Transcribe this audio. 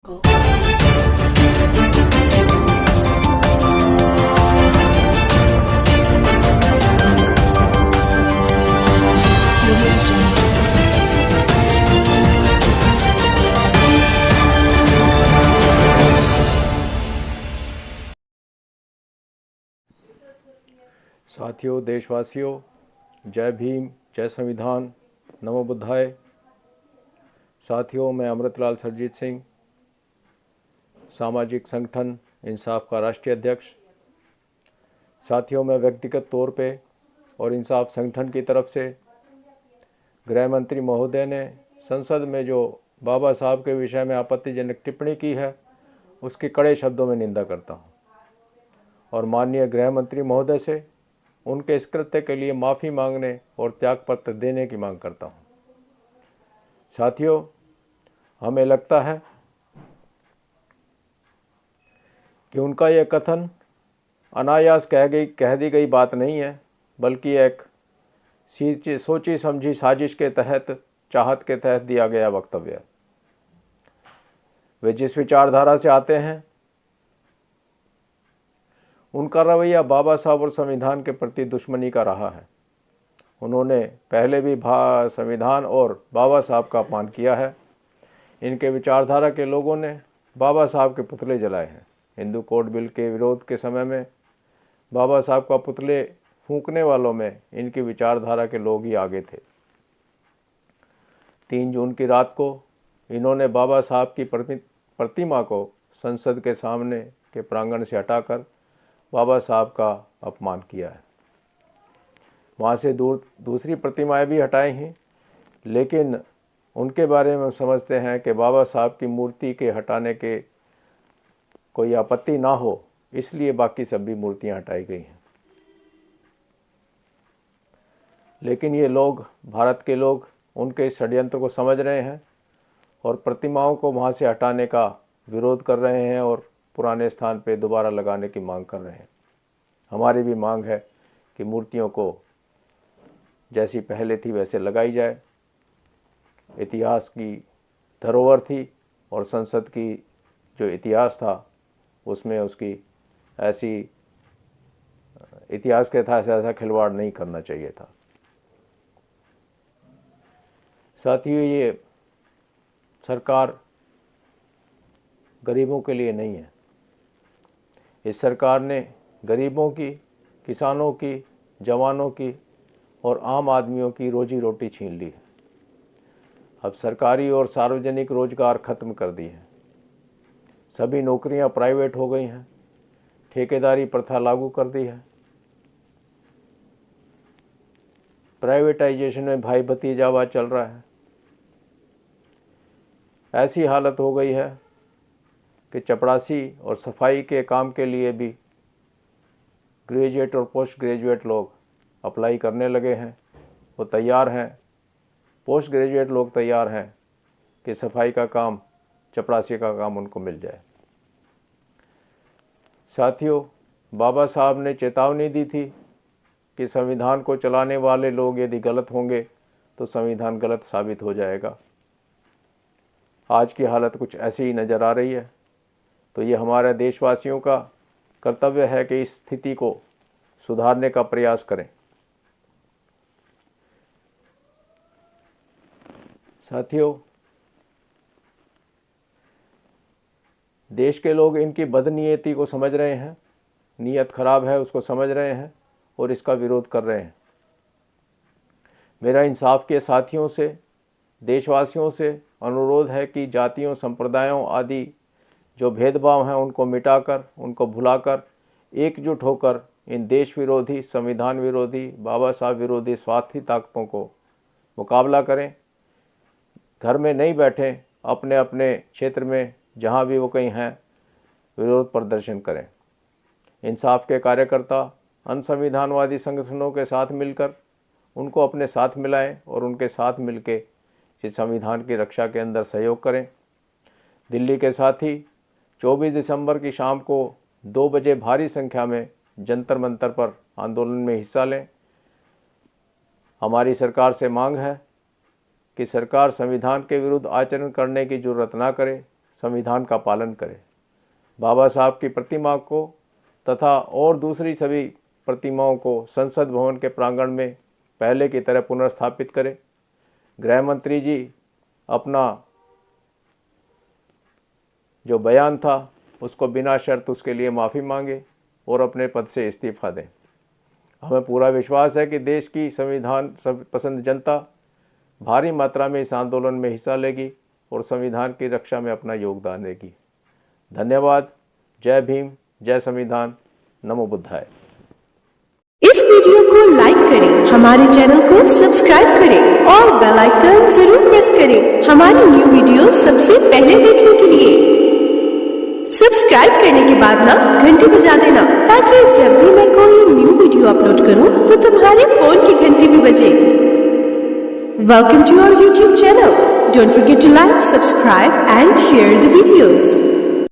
को साथियों, देशवासियों, जय भीम, जय संविधान, नमो बुद्धाय। साथियों, मैं अमृतलाल सरजीत सिंह, सामाजिक संगठन इंसाफ का राष्ट्रीय अध्यक्ष। साथियों, मैं व्यक्तिगत तौर पे और इंसाफ संगठन की तरफ से गृह मंत्री महोदय ने संसद में जो बाबा साहब के विषय में आपत्तिजनक टिप्पणी की है, उसकी कड़े शब्दों में निंदा करता हूँ और माननीय गृह मंत्री महोदय से उनके इस कृत्य के लिए माफ़ी मांगने और त्यागपत्र देने की मांग करता हूँ। साथियों, हमें लगता है कि उनका यह कथन अनायास कह दी गई बात नहीं है, बल्कि एक सोची समझी साजिश के तहत, चाहत के तहत दिया गया वक्तव्य है। वे जिस विचारधारा से आते हैं, उनका रवैया बाबा साहब और संविधान के प्रति दुश्मनी का रहा है। उन्होंने पहले भी संविधान और बाबा साहब का अपमान किया है। इनके विचारधारा के लोगों ने बाबा साहब के पुतले जलाए हैं। हिंदू कोड बिल के विरोध के समय में बाबा साहब का पुतले फूंकने वालों में इनकी विचारधारा के लोग ही आगे थे। 3 जून की रात को इन्होंने बाबा साहब की प्रतिमा को संसद के सामने के प्रांगण से हटाकर बाबा साहब का अपमान किया है। वहाँ से दूसरी प्रतिमाएं भी हटाई हैं, लेकिन उनके बारे में समझते हैं कि बाबा साहब की मूर्ति के हटाने के कोई आपत्ति ना हो, इसलिए बाकी सभी मूर्तियां हटाई गई हैं। लेकिन ये लोग, भारत के लोग, उनके इस षड्यंत्र को समझ रहे हैं और प्रतिमाओं को वहाँ से हटाने का विरोध कर रहे हैं और पुराने स्थान पे दोबारा लगाने की मांग कर रहे हैं। हमारी भी मांग है कि मूर्तियों को जैसी पहले थी वैसे लगाई जाए। इतिहास की धरोहर थी और संसद की जो इतिहास था उसमें उसकी ऐसी इतिहास के साथ ऐसा खिलवाड़ नहीं करना चाहिए था। साथियों, ये सरकार गरीबों के लिए नहीं है। इस सरकार ने गरीबों की, किसानों की, जवानों की और आम आदमियों की रोजी रोटी छीन ली है। अब सरकारी और सार्वजनिक रोजगार खत्म कर दिए हैं। सभी नौकरियां प्राइवेट हो गई हैं। ठेकेदारी प्रथा लागू कर दी है। प्राइवेटाइजेशन में भाई भतीजावाद चल रहा है। ऐसी हालत हो गई है कि चपरासी और सफाई के काम के लिए भी ग्रेजुएट और पोस्ट ग्रेजुएट लोग अप्लाई करने लगे हैं। वो तैयार हैं, पोस्ट ग्रेजुएट लोग तैयार हैं कि सफाई का काम, चपरासी का काम उनको मिल जाए। साथियों, बाबा साहब ने चेतावनी दी थी कि संविधान को चलाने वाले लोग यदि गलत होंगे तो संविधान गलत साबित हो जाएगा। आज की हालत कुछ ऐसी ही नज़र आ रही है। तो ये हमारे देशवासियों का कर्तव्य है कि इस स्थिति को सुधारने का प्रयास करें। साथियों, देश के लोग इनकी बदनीयती को समझ रहे हैं, नीयत खराब है उसको समझ रहे हैं और इसका विरोध कर रहे हैं। मेरा इंसाफ के साथियों से, देशवासियों से अनुरोध है कि जातियों, संप्रदायों आदि जो भेदभाव हैं उनको मिटाकर, उनको भुलाकर एकजुट होकर इन देश विरोधी, संविधान विरोधी, बाबा साहब विरोधी स्वार्थी ताकतों को मुकाबला करें। घर में नहीं बैठें, अपने अपने क्षेत्र में जहां भी वो कहीं हैं विरोध प्रदर्शन करें। इंसाफ के कार्यकर्ता अनसंविधानवादी संगठनों के साथ मिलकर उनको अपने साथ मिलाएं और उनके साथ मिलकर इस संविधान की रक्षा के अंदर सहयोग करें। दिल्ली के साथी 24 दिसंबर की शाम को 2 बजे भारी संख्या में जंतर मंतर पर आंदोलन में हिस्सा लें। हमारी सरकार से मांग है कि सरकार संविधान के विरुद्ध आचरण करने की जरूरत ना करे, संविधान का पालन करें। बाबा साहब की प्रतिमा को तथा और दूसरी सभी प्रतिमाओं को संसद भवन के प्रांगण में पहले की तरह पुनर्स्थापित करें। गृह मंत्री जी अपना जो बयान था उसको बिना शर्त उसके लिए माफ़ी मांगे और अपने पद से इस्तीफा दें। हमें पूरा विश्वास है कि देश की संविधान पसंद जनता भारी मात्रा में इस आंदोलन में हिस्सा लेगी और संविधान की रक्षा में अपना योगदान देगी। धन्यवाद। जय भीम, जय संविधान, नमो बुद्धाय। इस वीडियो को लाइक करें, हमारे चैनल को सब्सक्राइब करें और बेल आइकन जरूर प्रेस करें हमारी न्यू वीडियो सबसे पहले देखने के लिए। सब्सक्राइब करने के बाद ना घंटी बजा देना, ताकि जब भी मैं कोई न्यू वीडियो अपलोड करूं तो तुम्हारे फोन की घंटी भी बजे। Welcome to our YouTube channel. Don't forget to like, subscribe and share the videos.